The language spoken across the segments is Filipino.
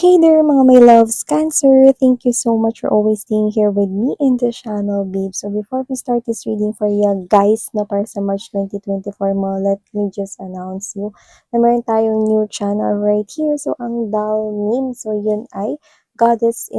Hey there mga my loves, Cancer! Thank you so much for always staying here with me in the channel, babe. So before we start this reading for you guys na para sa March 2024 mo, let me just announce you na meron tayong new channel right here. So ang Dalnim, so yun ay Goddess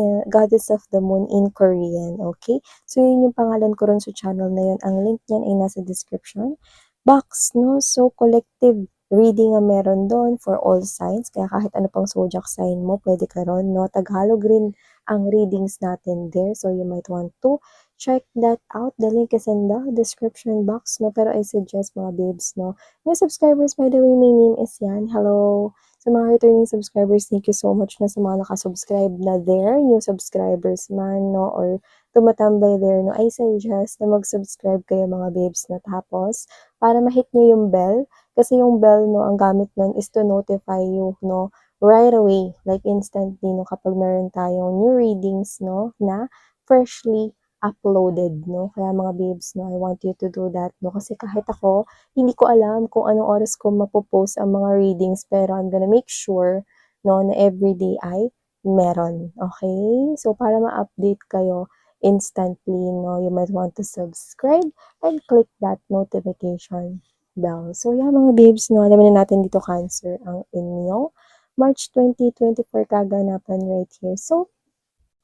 of the Moon in Korean, okay? So yun yung pangalan ko rin sa channel na yun. Ang link niyan ay nasa description box, no? So collective reading ang meron doon for all signs. Kaya kahit ano pang zodiac sign mo, pwede ka ron, no? Tagalog rin ang readings natin there. So, you might want to check that out. The link is in the description box, no? Pero I suggest mga babes, no? New subscribers, by the way, my name is Yan. Hello! Sa mga returning subscribers, thank you so much na sa mga nakasubscribe na there. New subscribers man, no? Or tumatambay there, no? I suggest na mag-subscribe kayo mga babes na tapos para ma-hit nyo yung bell. Kasi yung bell, no, ang gamit nun is to notify you, no, right away, like instantly, no, kapag meron tayong new readings, no, na freshly uploaded, no. Kaya mga babes, no, I want you to do that, no, kasi kahit ako, hindi ko alam kung anong oras ko mapopost ang mga readings, pero I'm gonna make sure, no, na everyday ay meron, okay? So, para ma-update kayo instantly, no, you might want to subscribe and click that notification bell. So, yeah, mga babes, no, alamin na natin dito, Cancer, ang inyong March 2024 kaganapan right here. So,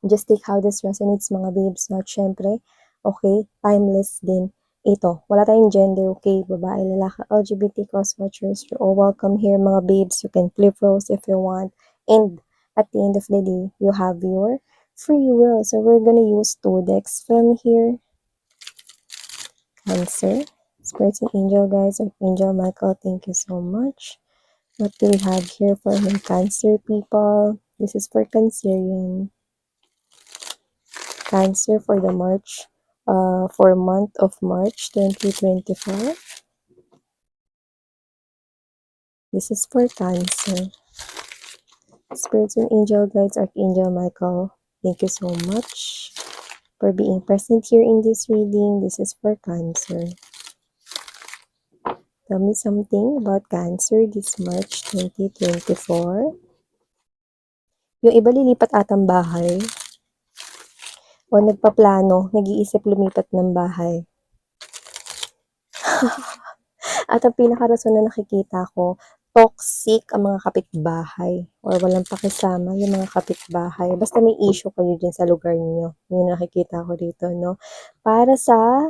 just take how this resonates, mga babes, no? Siyempre, okay, timeless din ito. Wala tayong gender, okay? Babae, lalaki, LGBT, cross-watchers, you're all welcome here, mga babes. You can flip roles if you want. And at the end of the day, you have your free will. So, we're gonna use two decks from here. Cancer. Spirits and Angel, guys. Archangel Michael, thank you so much. What do we have here for my Cancer people? This is for Cancerian. Cancer for the for month of March 2024. This is for Cancer. Spirits and Angel, guides, Archangel Michael, thank you so much for being present here in this reading. This is for Cancer. Tell me something about Cancer this March 2024. Yung iba lilipat atang bahay o nagpaplano, nag-iisip lumipat ng bahay. At ang pinakarason na nakikita ko, toxic ang mga kapitbahay or walang pakisama yung mga kapitbahay. Basta may issue kayo dyan sa lugar niyo. Yun nakikita ko dito, no? Para sa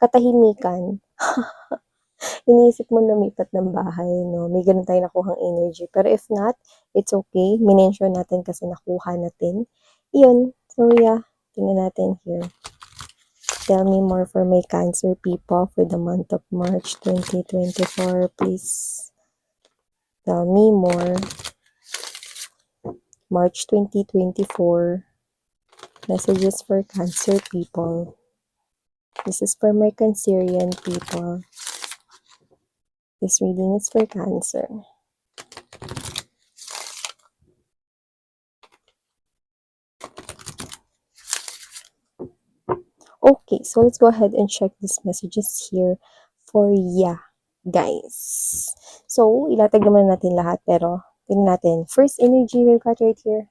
katahimikan, iniisip mo lumipat ng bahay, no? May ganun tayo nakuhang energy. Pero if not, it's okay. Minention natin kasi nakuha natin. Yun. So, yeah. Tingnan natin here. Tell me more for my Cancer people for the month of March 2024, please. Tell me more. March 2024. Messages for Cancer people. This is for my Cancerian people. This reading is for Cancer. Okay, so let's go ahead and check these messages here for ya, guys. So, ilatag naman natin lahat, pero tingnan natin. First energy we've got right here.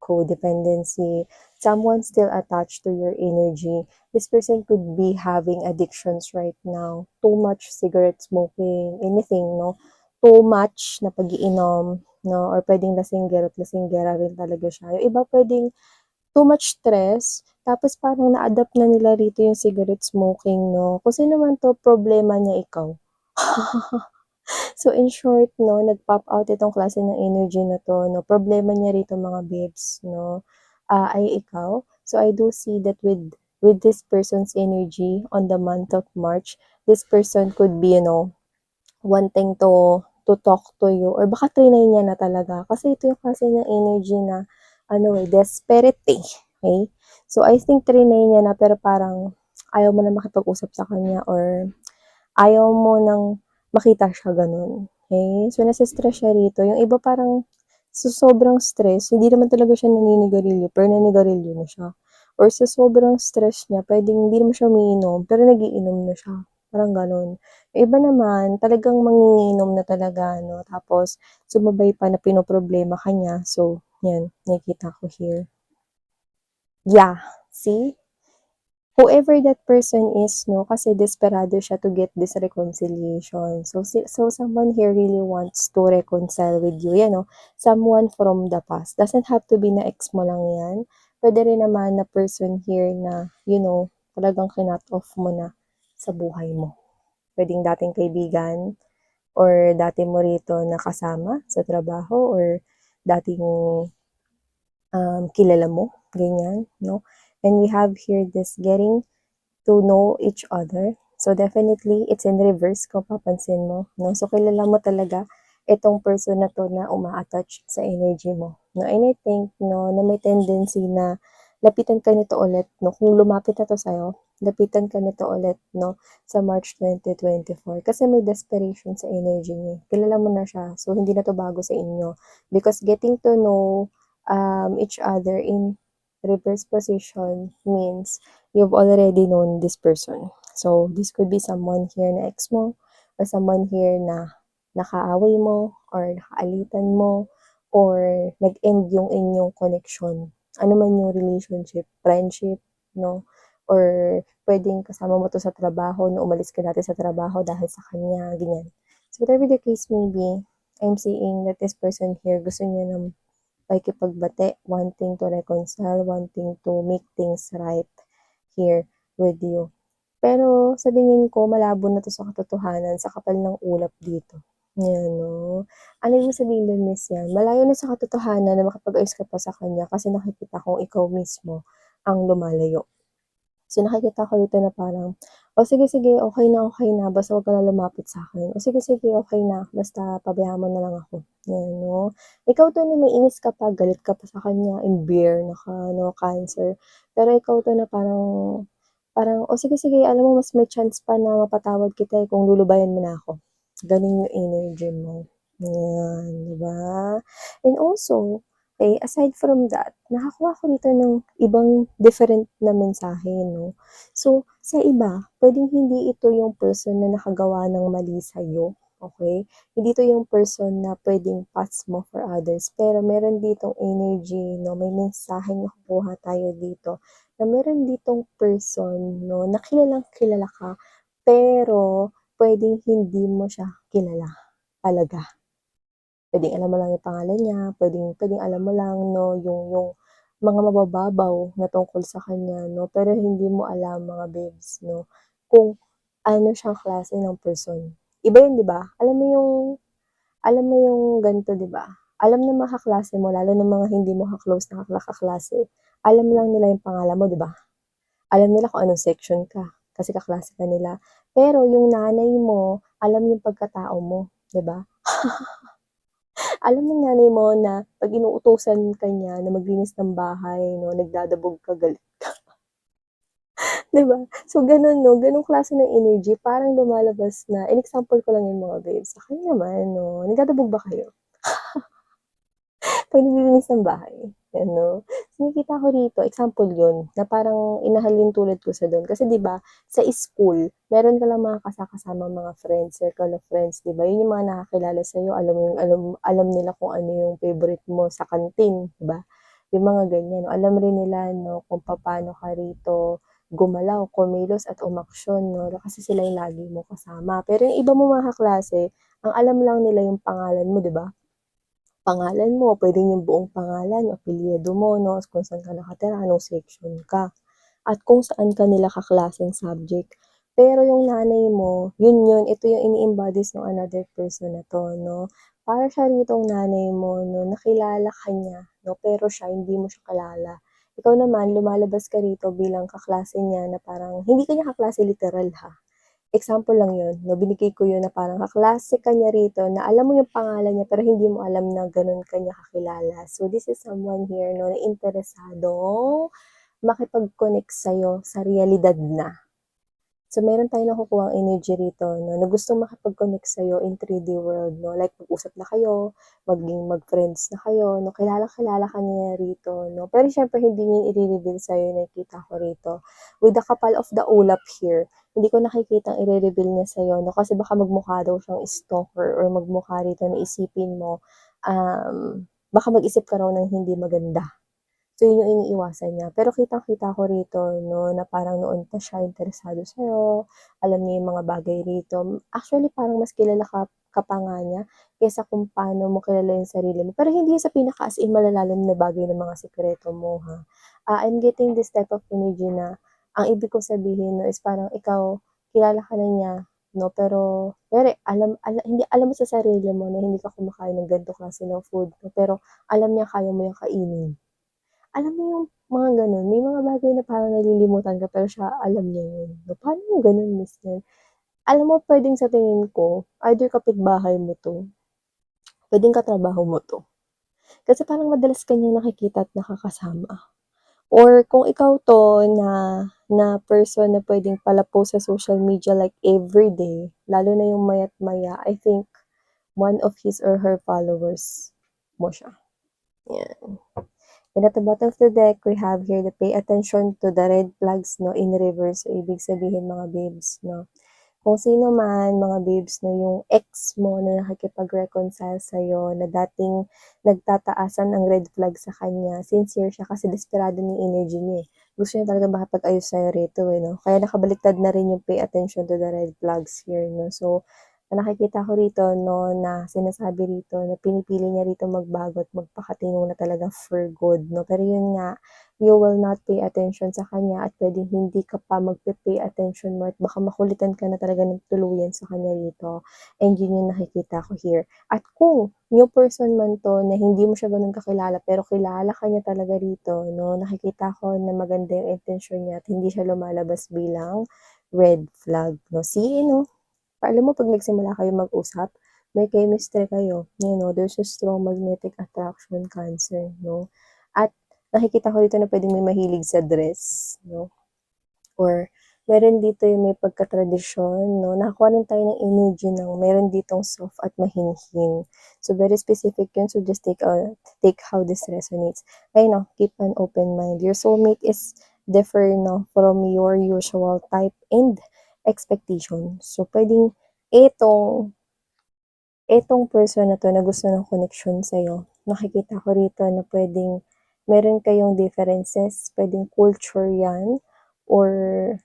Codependency. Someone still attached to your energy. This person could be having addictions right now. Too much cigarette smoking, anything, no? Too much na pag-iinom, no? Or pwedeng lasinggero at lasinggera rin talaga siya. Yung iba pwedeng too much stress, tapos parang na-adapt na nila rito yung cigarette smoking, no? Kasi naman to, problema niya ikaw. So, in short, no, nag-pop out itong klase ng energy na to, no? Problema niya rito, mga babes, no? Ay ikaw. So, I do see that with this person's energy on the month of March, this person could be, wanting to talk to you, or baka trinay niya na talaga. Kasi ito yung klase ng energy na, desperate okay? So, I think trinay niya na, pero parang ayaw mo na makipag-usap sa kanya, or ayaw mo nang makita siya ganun. Okay? So, nasa-stress siya rito. Yung iba parang sa sobrang stress, hindi naman talaga siya naninigarilyo, pero naninigarilyo na siya. Or sa sobrang stress niya, pwedeng hindi naman siya umiinom, pero nagiinom na siya. Parang ganun. Yung iba naman, talagang manginginom na talaga, no? Tapos, sumabay pa na pinoproblema ka niya. So, Yan, nakikita ko here. Yeah, see? Whoever that person is, no, kasi desperado siya to get this reconciliation. So someone here really wants to reconcile with you. Yan, no? Someone from the past. Doesn't have to be na ex mo lang yan. Pwede rin naman na person here na, talagang kinat off mo na sa buhay mo. Pwedeng dating kaibigan, or dati mo rito nakasama sa trabaho, or dating kilala mo, ganyan, no? And we have here this getting to know each other. So definitely, it's in reverse kung papansin mo, no? So kilala mo talaga itong person na to na uma-attach sa energy mo, no? And I think, no, na may tendency na lapitan ka nito ulit, no? Kung lumapit na to sa'yo, lapitan ka nito ulit, no? Sa March 2024. Kasi may desperation sa energy niya. Kilala mo na siya. So hindi na to bago sa inyo. Because getting to know each other in reverse position means you've already known this person. So, this could be someone here na ex mo, or someone here na nakaaway mo, or nakaalitan mo, or nag-end yung inyong connection. Ano man yung relationship, friendship, no? Or pwedeng kasama mo to sa trabaho, na umalis ka dati sa trabaho dahil sa kanya, ganyan. So, whatever the case may be, I'm seeing that this person here gusto niya ng pakikipagbati, wanting to reconcile, wanting to make things right here with you. Pero sa tingin ko, malabo na to sa katotohanan, sa kapal ng ulap dito. Yan, no? Ano yung sabihin doon, miss yan? Malayo na sa katotohanan na makapag-ayos ka pa sa kanya kasi nakikita kong ikaw mismo ang lumalayo. So, nakikita ko dito na parang, o sige, sige, okay na, basta huwag ka na lumapit sa akin. O sige, sige, okay na, basta pabayaan mo na lang ako. Yan, no? Ikaw to na may inis ka pa, galit ka pa sa kanya, bear na ka, no, cancer. Pero ikaw to na parang, o sige, sige, alam mo, mas may chance pa na mapatawad kita kung lulubayan mo na ako. Galing yung energy mo. Yan, diba? And also, okay, aside from that, nakakuha ko dito ng ibang different na mensahe, no? So, sa iba, pwedeng hindi ito yung person na nakagawa ng mali sa'yo, okay? Hindi ito yung person na pwedeng pass mo for others, pero meron ditong energy, no? May mensaheng nakukuha tayo dito, na meron ditong person, no, na kilalang kilala ka, pero pwedeng hindi mo siya kilala talaga. Pwedeng alam mo lang yung pangalan niya, pwedeng alam mo lang, no, yung mga mabababaw na tungkol sa kanya, no, pero hindi mo alam, mga babes, no, kung ano siyang klase ng person. Iba yun, di ba? Alam mo yung ganito, di ba? Alam ng mga kaklase mo, lalo ng mga hindi mo ka-close na kaklase, alam lang nila yung pangalan mo, di ba? Alam nila kung anong section ka, kasi kaklase ka nila. Pero yung nanay mo, alam yung pagkatao mo, di ba? Alam ng nanay mo na 'pag inuutusan ka niya na maglinis ng bahay, 'no, nagdadabog ka, galit ka, 'di ba? So gano'n, 'no, gano'ng klase ng energy parang lumalabas na in-example ko lang 'yung mga babes. Sa kanya naman, 'no, nagdadabog ba kayo? 'Pag naglilinis ng bahay, ano. Nakikita ko rito, example yun, na parang inahalin tulad ko sa dun. Kasi 'di ba, sa school, meron ka lang mga kasama mga friends, circle of friends, 'di ba? Yun yung mga nakakilala sa'yo, alam nila kung ano yung favorite mo sa canteen, 'di ba? Yung mga ganyan. Alam rin nila, 'no, kung paano ka rito gumalaw, kumilos at umaksyon, 'no, kasi sila yung lagi mo kasama. Pero yung iba mong mga kaklase, ang alam lang nila yung pangalan mo, 'di ba? Pangalan mo, puwedeng yung buong pangalan, yung apelyido mo, 'no, kung saan ka nakatira, anong section ka, at kung saan ka nila kaklaseng subject. Pero yung nanay mo, yun, ito yung ini-embodies ng another person na 'to, 'no. Para siya ritong nanay mo, 'no, nakilala ka niya, 'no, pero siya hindi mo siya kilala. Ikaw naman lumalabas ka rito bilang kaklase niya na parang hindi ka niya kaklase literal, ha. Example lang yun, 'no, binigay ko yun na parang kaklase ka niya rito na alam mo yung pangalan niya pero hindi mo alam na gano'n ka niya kakilala. So, this is someone here, 'no, na interesadong makipag-connect sa'yo sa realidad na. So, meron tayong nakukuhang energy rito, 'no, na gustong makipag-connect sa'yo in 3D world, 'no, like mag-usap na kayo, mag-friends na kayo, 'no, kilalang-kilala ka niya rito, 'no. Pero siyempre hindi niya ire-reveal sa'yo, nakikita ko rito. With the kapal of the ulap here, hindi ko nakikitang ire-reveal niya sa'yo, 'no, kasi baka magmukha daw siyang stalker or magmukha rito na isipin mo, um baka mag-isip ka raw ng hindi maganda. So, yun yung iniiwasan niya. Pero kitang-kita ko rito 'no, na parang noon pa siya interesado sa'yo, alam niya yung mga bagay rito. Actually, parang mas kilala ka pa nga niya kaysa kung paano mo kilala yung sarili mo. Pero hindi sa pinaka as in malalalim na bagay ng mga sikreto mo, ha. I'm getting this type of energy na ang ibig kong sabihin 'no is parang ikaw kilala ka na niya 'no, pero kunwari hindi alam mo sa sarili mo na hindi ka kumakain ng ganitong klase ng food 'no, pero alam niya kaya mo yung kainin. Alam mo yung mga gano'n, may mga bagay na parang nalilimutan ka pero siya alam niya yun, 'no, paano yung gano'n minsan? Alam mo puwedeng sa tingin ko, either kapitbahay mo 'to, puwedeng katrabaho mo 'to. Kasi parang madalas ka niyang nakikita at nakakasama or kung ikaw 'to na na person na puwedeng pala-post sa social media like everyday, lalo na yung maya't maya, I think one of his or her followers mo siya, 'yan. And at the bottom of the deck, we have here the pay attention to the red flags, no, in reverse. So, ibig sabihin mga babes, no, kung sino man, mga babes, no, yung ex mo na nakikipag-reconcile sa'yo, na dating nagtataasan ng red flag sa kanya, sincere siya kasi desperado ng energy niya eh. Gusto niya talaga makapag-ayos sa'yo rito eh, no. Kaya nakabaliktad na rin yung pay attention to the red flags here, no. So, nakikita ko rito 'no, na sinasabi rito na pinipili niya rito magbago at magpakatino na talaga for good 'no. Pero yun nga, you will not pay attention sa kanya at puwedeng hindi ka pa magpe-pay attention mo at baka makulitan ka na talaga ng tuluyan sa kanya rito, and yun yung nakikita ko here. At kung new person man 'to na hindi mo siya gano'n kakilala pero kilala ka niya talaga rito 'no, nakikita ko na maganda yung intensyon niya at hindi siya lumalabas bilang red flag 'no. See 'no? Alam mo 'pag nagsimula kayong mag-usap, may chemistry kayo, you know, there's a strong magnetic attraction, Cancer, 'no? At nakikita ko dito na puwedeng may mahilig sa dress, 'no, or meron dito yung may pagkatradisyon, 'no, nakakuha rin tayo ng energy ng meron ditong soft at mahinhin. So, very specific yun, so just take how this resonates. Ayun 'no, keep an open mind. Your soulmate is differ 'no, from your usual type and expectation. So, puwedeng itong itong person na 'to na gusto ng connection sa'yo, nakikita ko rito na puwedeng meron kayong differences, puwedeng culture 'yan or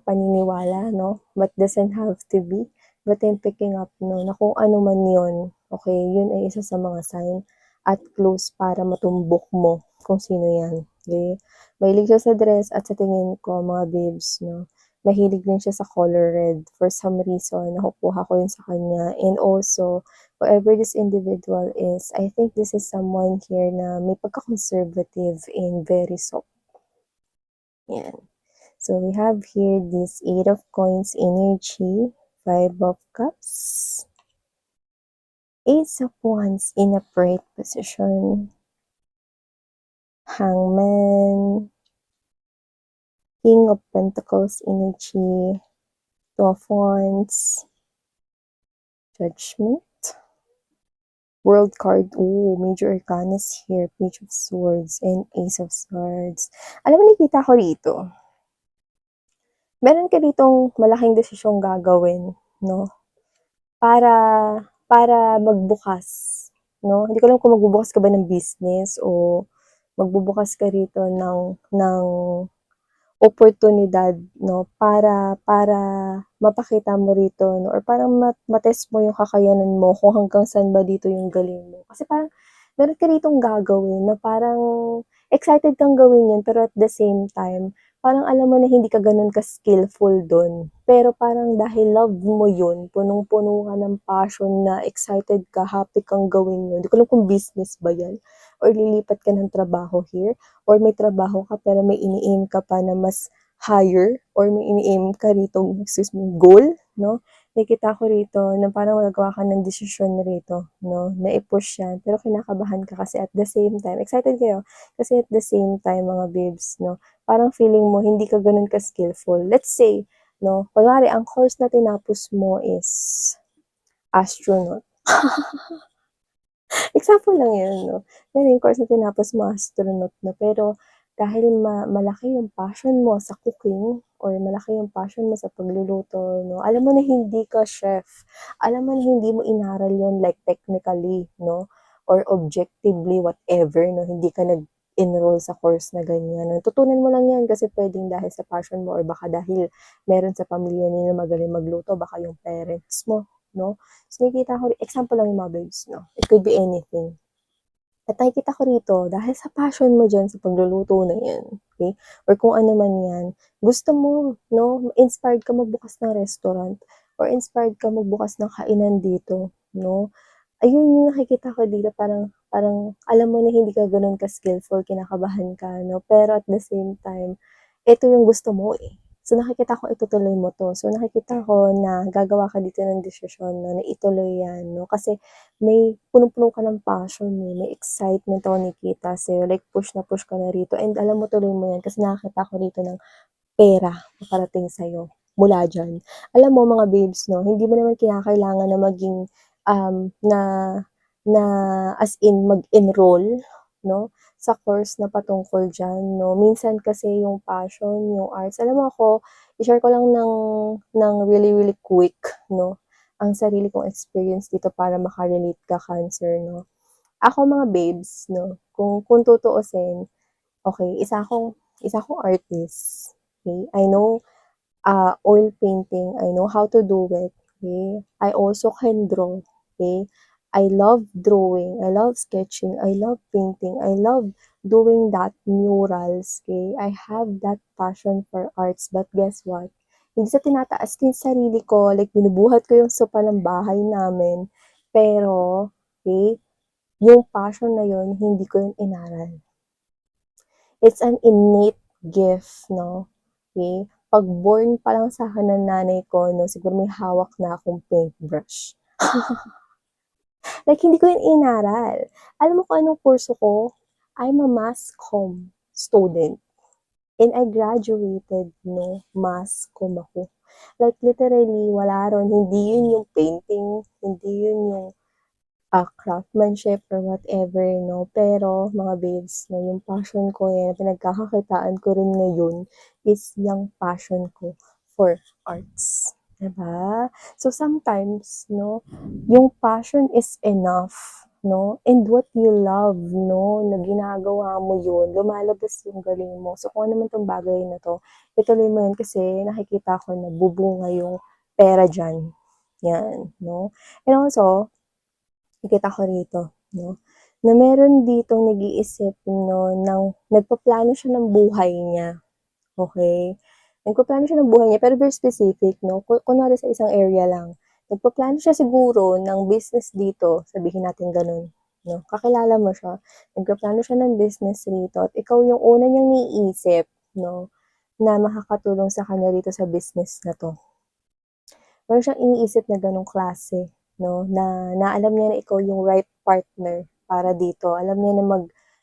paniniwala 'no, but doesn't have to be. But I'm picking up 'no, na kung ano man 'yun, okey, 'yun ay isa sa mga sign at clues para matumbok mo kung sino 'yan, okey? Mahilig siya sa dress at sa tingin ko mga babes 'no, mahilig din siya sa color red. For some reason nakukuha ko 'yun sa kanya, and also whoever this individual is, I think this is someone here na may pagka-conservative and very soft, 'yan. So we have here this Eight of Coins energy, Five of Cups, Ace of Wands in a upright position, Hangman, King of Pentacles energy, Two of Wands, Judgment, World card. Oh, Major Arcanas here, Page of Swords, and Ace of Swords. Alam mo, nakita ko rito, meron ka ditong malaking desisyong gagawin, no? Para para magbukas, 'no? Hindi ko alam kung magbubukas ka ba ng business o magbubukas ka rito ng oportunidad 'no, para mapakita mo rito 'no, or parang ma-test mo yung kakayanan mo kung hanggang saan ba dito yung galing mo. Kasi parang meron ka ditong gagawin na parang excited kang gawin yun, pero at the same time, parang alam mo na hindi ka gano'n ka-skillful dun. Pero parang dahil love mo yun, punong-puno ka ng passion na excited ka, happy kang gawin yun. Di ko alam kung business ba yan or lilipat ka ng trabaho here, or may trabaho ka pero may ini-aim ka pa na mas higher, or may ini-aim ka rito, excuse me, goal, 'no? Nakikita ko rito na parang gagawa ka ng desisyon rito, 'no, na i-push 'yan, pero kinakabahan ka kasi at the same time excited kayo, kasi at the same time mga babes 'no, parang feeling mo hindi ka gano'n ka-skillful. Let's say 'no, kunwari ang course na tinapos mo is astronaut. Example lang 'yun 'no, pero yung course na tinapos mo astronaut na, pero dahil malaki yung passion mo sa cooking or malaki yung passion mo sa pagluluto 'no, alam mo na hindi ka chef, alam mo na hindi mo inaral 'yun like technically 'no, or objectively whatever, no, hindi ka nag-enroll sa course na ganyan. Natutunan mo lang yan kasi pwedeng dahil sa passion mo or baka dahil meron sa pamilya nila magaling magluto, baka yung parents mo, no? So, nakikita ko, example lang yung mga babes, no? It could be anything. At nakikita ko rito, dahil sa passion mo dyan sa pagluluto na yan, okay? Or kung ano man yan, gusto mo, no? Inspired ka magbukas ng restaurant or inspired ka magbukas ng kainan dito, no? Ayun yung nakikita ko dito, parang parang alam mo na hindi ka gano'n ka-skillful, kinakabahan ka 'no, pero at the same time, ito yung gusto mo, eh. So, nakikita ko itutuloy mo 'to. So, nakikita ko na gagawa ka dito ng desisyon 'no, na ituloy 'yan 'no, kasi may punong-puno ka ng passion, eh, may excitement ako nakikita sa'yo, like push na push ka na rito and alam mo tuloy mo 'yan kasi nakakita ko rito ng pera na parating sa'yo mula diyan. Alam mo mga babes 'no, hindi mo naman kinakailangan na maging, na na as in mag-enroll 'no, sa course na patungkol diyan 'no. Minsan kasi yung passion, yung arts alam mo ako, i-share ko lang ng really, really quick 'no, ang sarili kong experience dito para maka-relate ka Cancer 'no. Ako mga babes 'no, kung tutuusin, okey, isa akong artist, okey. I know, oil painting, I know how to do it, okay. I also can draw, okay. I love drawing, I love sketching, I love painting, I love doing that murals, okay. I have that passion for arts, but guess what? Hindi sa tinataas ko yung sarili ko, like binubuhat ko yung sopa ng bahay namin, pero, okay, yung passion na yun, hindi ko yun inaral. It's an innate gift 'no, okey. 'Pag born pa lang sa'kin ng nanay ko 'no, siguro may hawak na akong paintbrush. Like hindi ko yun inaral. Alam mo kung anong kurso ko? I'm a mass comm student and I graduated 'no, mass comm ako. Like literally wala ron, hindi yun yung painting, hindi yun yung craftsmanship or whatever 'no. Pero mga babes 'no, yung passion ko, eh, pinagkakakitaan ko rin ngayon is yung passion ko for arts, 'di ba? So sometimes 'no, yung passion is enough 'no, and what you love 'no, na ginagawa mo yun, lumalabas yung galing mo. So kung ano man 'tong bagay na 'to, ituloy mo yun kasi nakikita ko na bubunga yung pera diyan, 'yan 'no. And also nakita ko rito 'no, na meron ditong nag-iisip 'no ng nagpaplano siya ng buhay niya, okey? Nagpaplano siya ng buhay niya pero very specific 'no, kunwari sa isang area lang. Nagpaplano siya siguro ng business dito, sabihin natin gano'n 'no, kakilala mo siya, nagpaplano siya ng business rito at ikaw yung una niyang naiisip 'no, na makakatulong sa kanya dito sa business na 'to. Meron siyang iniisip na gano'ng klase 'no, na alam niya na ikaw yung right partner para dito. Alam niya na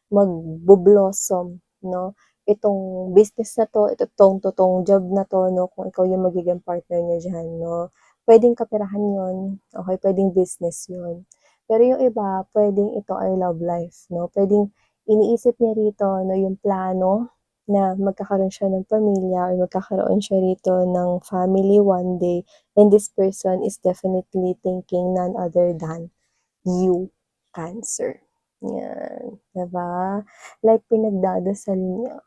magbo-blossom 'no, itong business na 'to, itong totoong job na 'to 'no, kung ikaw yung magiging partner niya diyan 'no. Puwedeng kaperahan yun, okey, puwedeng business yun. Pero yung iba, puwedeng ito ay love life 'no, puwedeng iniisip niya rito 'no, yung plano na magkakaroon siya ng pamilya or magkakaroon siya rito ng family one day. And this person is definitely thinking none other than you, Cancer. Yan, 'di ba? Like pinagdadasal niya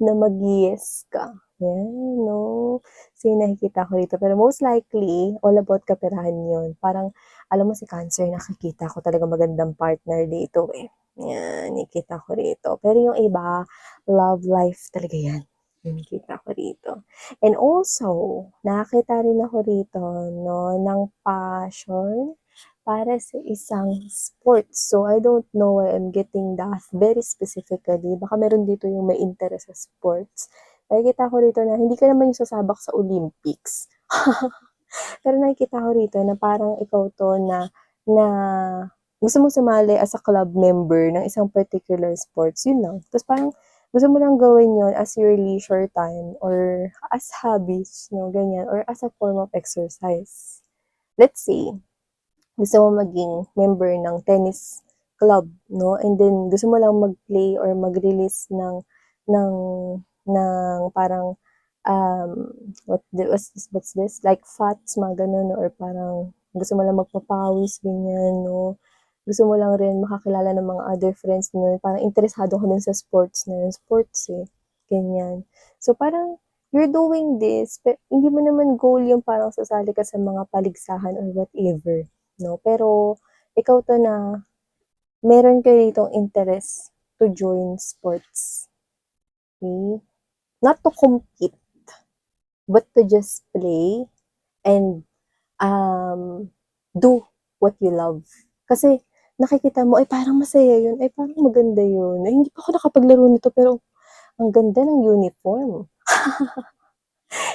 na mag-yes ka. Yan 'no. So yung nakikita ko dito, pero most likely all about kaperahan yun. Parang alam mo si Cancer nakikita ko talagang magandang partner dito, eh. Yan, nakikita ko rito. Pero yung iba, love life talaga yan. Yung nakikita ko rito. And also, nakakita rin ako rito 'no, ng passion para sa isang sports. So, I don't know why I'm getting that very specifically. Baka meron dito yung may interest sa sports. Nakikita ko rito na hindi ka naman yung sasabak sa Olympics. Pero nakikita ko rito na parang ikaw 'to na gusto mong sumali as a club member ng isang particular sports, yun lang. Tapos parang gusto mo lang gawin yun as your leisure time or as hobbies 'no, ganyan, or as a form of exercise. Let's say gusto mo maging member ng tennis club 'no, and then gusto mo lang mag-play or mag-release ng ng parang, um, what's this, like fats mga gano'n or parang gusto mo lang magpapawis, ganyan, 'no. Gusto mo lang rin makakilala ng mga other friends mo, parang interesado ka din sa sports na yun, sports, eh, ganyan. So, parang you're doing this, hindi mo naman goal yung parang sasali ka sa mga paligsahan or whatever, 'no. Pero ikaw 'to na meron ka ditong interest to join sports, okey? Not to compete, but to just play and, do what you love. Kasi nakikita mo, ay parang masaya yun, ay parang maganda yun, ay hindi pa ako nakapaglaro nito pero ang ganda ng uniform.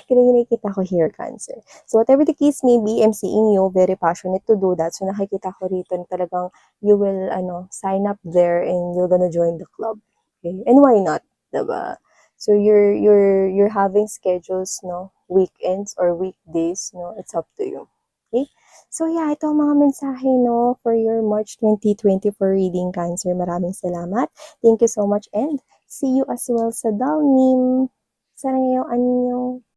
Yun yung nakikita ko here, Cancer. So whatever the case may be, I'm seeing you very passionate to do that. So nakikita ko rito na talagang you will sign up there and you're gonna join the club. Okay? And why not, 'di ba? So you're having schedules, no, weekends or weekdays, no, it's up to you. Okay? So yeah, ito ang mga mensahe, no, for your March 2024 reading, Cancer. Maraming salamat. Thank you so much and see you as well sa Dalnim. 사랑해요. 안녕.